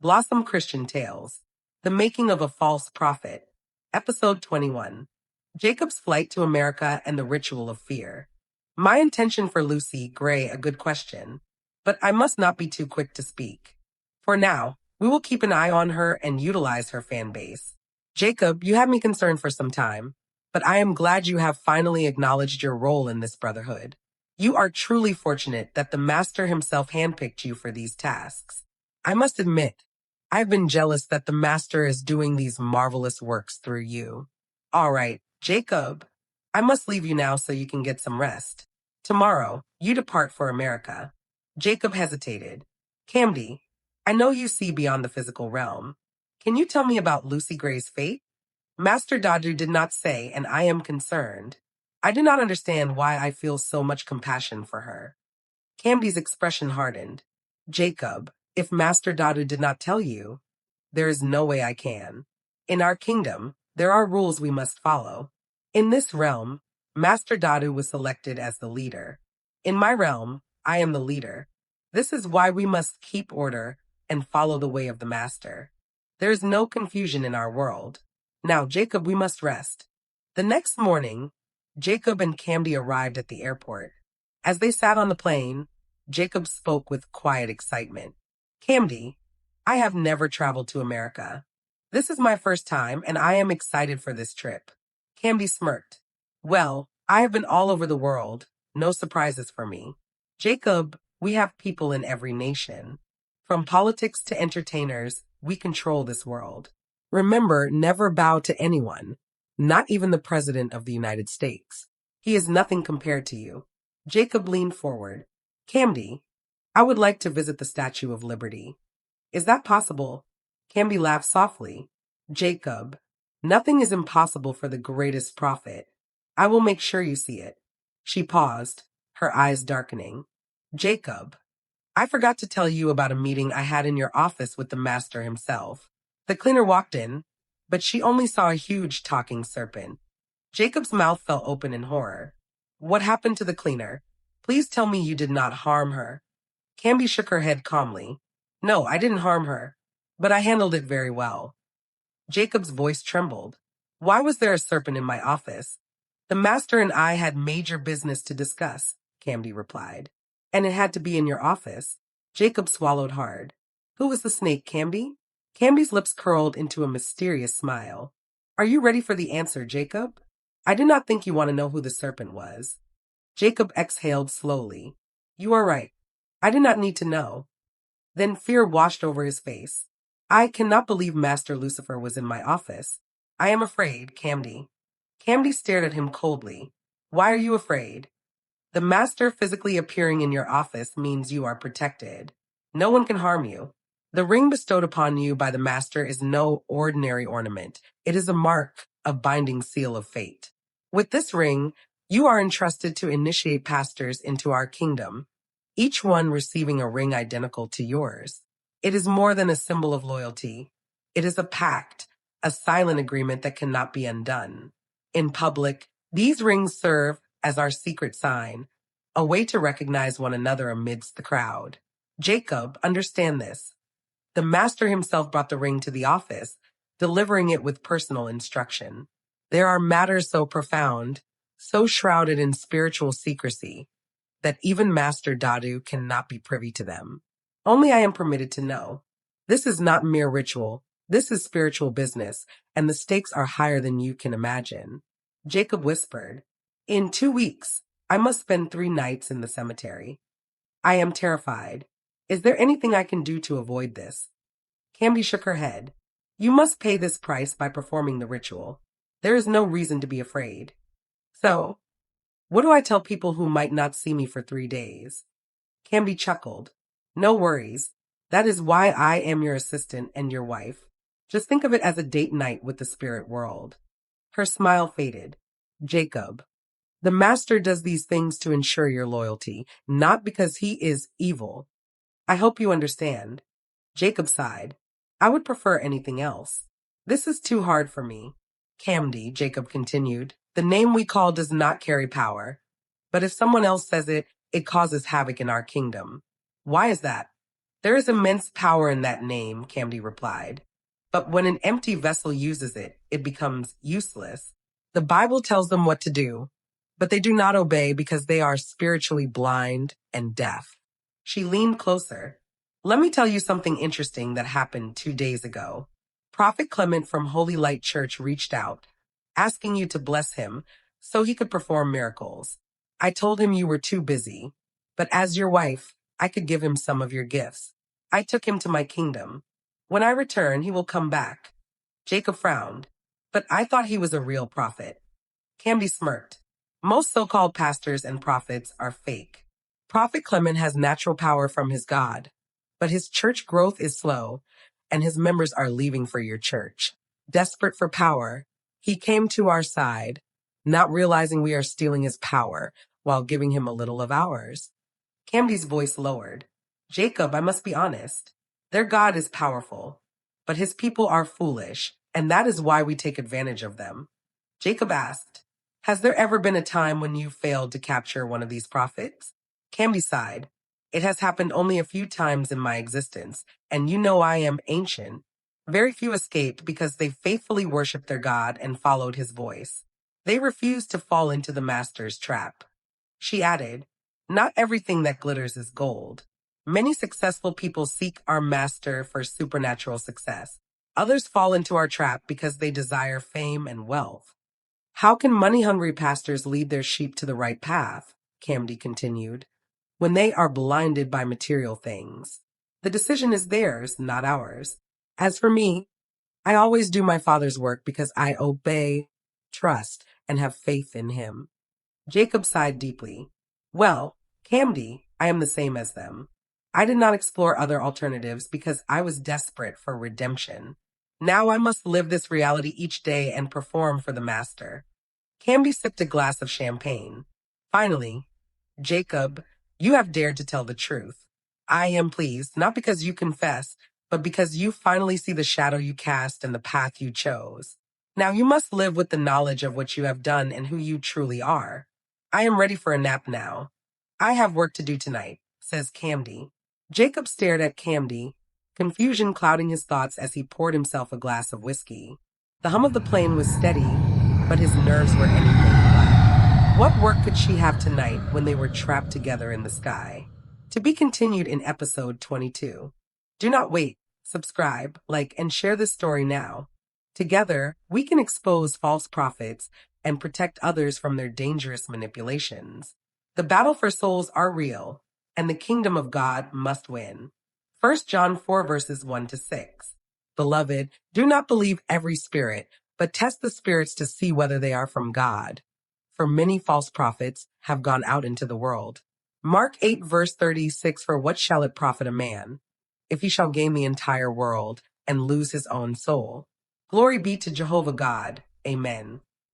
Blossom Christian Tales, The Making of a False Prophet, Episode 21, Jacob's Flight to America and the Ritual of Fear. My intention for Lucy Gray, a good question, but I must not be too quick to speak. For now, we will keep an eye on her and utilize her fan base. Jacob, you had me concerned for some time, but I am glad you have finally acknowledged your role in this brotherhood. You are truly fortunate that the Master himself handpicked you for these tasks. I must admit, I've been jealous that the Master is doing these marvelous works through you. All right, Jacob, I must leave you now so you can get some rest. Tomorrow, you depart for America. Jacob hesitated. Kamdi, I know you see beyond the physical realm. Can you tell me about Lucy Gray's fate? Master Dadu did not say, and I am concerned. I do not understand why I feel so much compassion for her. Kamdi's expression hardened. Jacob, if Master Dadu did not tell you, there is no way I can. In our kingdom, there are rules we must follow. In this realm, Master Dadu was selected as the leader. In my realm, I am the leader. This is why we must keep order and follow the way of the Master. There is no confusion in our world. Now, Jacob, we must rest. The next morning, Jacob and Kamdi arrived at the airport. As they sat on the plane, Jacob spoke with quiet excitement. Kamdi, I have never traveled to America. This is my first time, and I am excited for this trip. Kamdi smirked. Well, I have been all over the world. No surprises for me. Jacob, we have people in every nation. From politics to entertainers, we control this world. Remember, never bow to anyone, not even the President of the United States. He is nothing compared to you. Jacob leaned forward. Kamdi, I would like to visit the Statue of Liberty. Is that possible? Kamdi laughed softly. Jacob, nothing is impossible for the greatest prophet. I will make sure you see it. She paused, her eyes darkening. Jacob, I forgot to tell you about a meeting I had in your office with the Master himself. The cleaner walked in, but she only saw a huge talking serpent. Jacob's mouth fell open in horror. What happened to the cleaner? Please tell me you did not harm her. Kamdi shook her head calmly. No, I didn't harm her, but I handled it very well. Jacob's voice trembled. Why was there a serpent in my office? The Master and I had major business to discuss, Kamdi replied. And it had to be in your office. Jacob swallowed hard. Who was the snake, Kamdi? Kamdi's lips curled into a mysterious smile. Are you ready for the answer, Jacob? I do not think you want to know who the serpent was. Jacob exhaled slowly. You are right. I did not need to know. Then fear washed over his face. I cannot believe Master Lucifer was in my office. I am afraid, Kamdi. Kamdi stared at him coldly. Why are you afraid? The Master physically appearing in your office means you are protected. No one can harm you. The ring bestowed upon you by the Master is no ordinary ornament. It is a mark, a binding seal of fate. With this ring, you are entrusted to initiate pastors into our kingdom, each one receiving a ring identical to yours. It is more than a symbol of loyalty. It is a pact, a silent agreement that cannot be undone. In public, these rings serve as our secret sign, a way to recognize one another amidst the crowd. Jacob, understand this. The Master himself brought the ring to the office, delivering it with personal instruction. There are matters so profound, so shrouded in spiritual secrecy, that even Master Dadu cannot be privy to them. Only I am permitted to know. This is not mere ritual. This is spiritual business, and the stakes are higher than you can imagine. Jacob whispered, In 2 weeks, I must spend 3 nights in the cemetery. I am terrified. Is there anything I can do to avoid this? Kamdi shook her head. You must pay this price by performing the ritual. There is no reason to be afraid. So, what do I tell people who might not see me for 3 days? Kamdi chuckled. No worries. That is why I am your assistant and your wife. Just think of it as a date night with the spirit world. Her smile faded. Jacob, the Master does these things to ensure your loyalty, not because he is evil. I hope you understand. Jacob sighed. I would prefer anything else. This is too hard for me. Kamdi, Jacob continued, the name we call does not carry power. But if someone else says it, it causes havoc in our kingdom. Why is that? There is immense power in that name, Kamdi replied. But when an empty vessel uses it, it becomes useless. The Bible tells them what to do, but they do not obey because they are spiritually blind and deaf. She leaned closer. Let me tell you something interesting that happened 2 days ago. Prophet Clement from Holy Light Church reached out, asking you to bless him so he could perform miracles. I told him you were too busy, but as your wife, I could give him some of your gifts. I took him to my kingdom. When I return, he will come back. Jacob frowned, but I thought he was a real prophet. Kamdi smirked. Most so-called pastors and prophets are fake. Prophet Clement has natural power from his God, but his church growth is slow, and his members are leaving for your church. Desperate for power, he came to our side, not realizing we are stealing his power while giving him a little of ours. Kamdi's voice lowered. Jacob, I must be honest. Their God is powerful, but his people are foolish, and that is why we take advantage of them. Jacob asked, has there ever been a time when you failed to capture one of these prophets? Kamdi sighed. It has happened only a few times in my existence, and you know I am ancient. Very few escaped because they faithfully worshipped their God and followed his voice. They refused to fall into the master's trap. She added, not everything that glitters is gold. Many successful people seek our master for supernatural success. Others fall into our trap because they desire fame and wealth. How can money-hungry pastors lead their sheep to the right path? Kamdi continued, when they are blinded by material things. The decision is theirs, not ours. As for me, I always do my Father's work because I obey, trust, and have faith in him. Jacob sighed deeply. Well, Kamdi, I am the same as them. I did not explore other alternatives because I was desperate for redemption. Now I must live this reality each day and perform for the master. Kamdi sipped a glass of champagne. Finally, Jacob, you have dared to tell the truth. I am pleased, not because you confess, but because you finally see the shadow you cast and the path you chose. Now you must live with the knowledge of what you have done and who you truly are. I am ready for a nap now. I have work to do tonight, says Kamdi. Jacob stared at Kamdi, confusion clouding his thoughts as he poured himself a glass of whiskey. The hum of the plane was steady, but his nerves were anything but. What work could she have tonight when they were trapped together in the sky? To be continued in episode 22. Do not wait. Subscribe, like, and share this story now. Together, we can expose false prophets and protect others from their dangerous manipulations. The battle for souls are real, and the kingdom of God must win. 1 John 4 verses 1 to 6. Beloved, do not believe every spirit, but test the spirits to see whether they are from God. For many false prophets have gone out into the world. Mark 8 verse 36, for what shall it profit a man, if he shall gain the entire world and lose his own soul? Glory be to Jehovah God. Amen.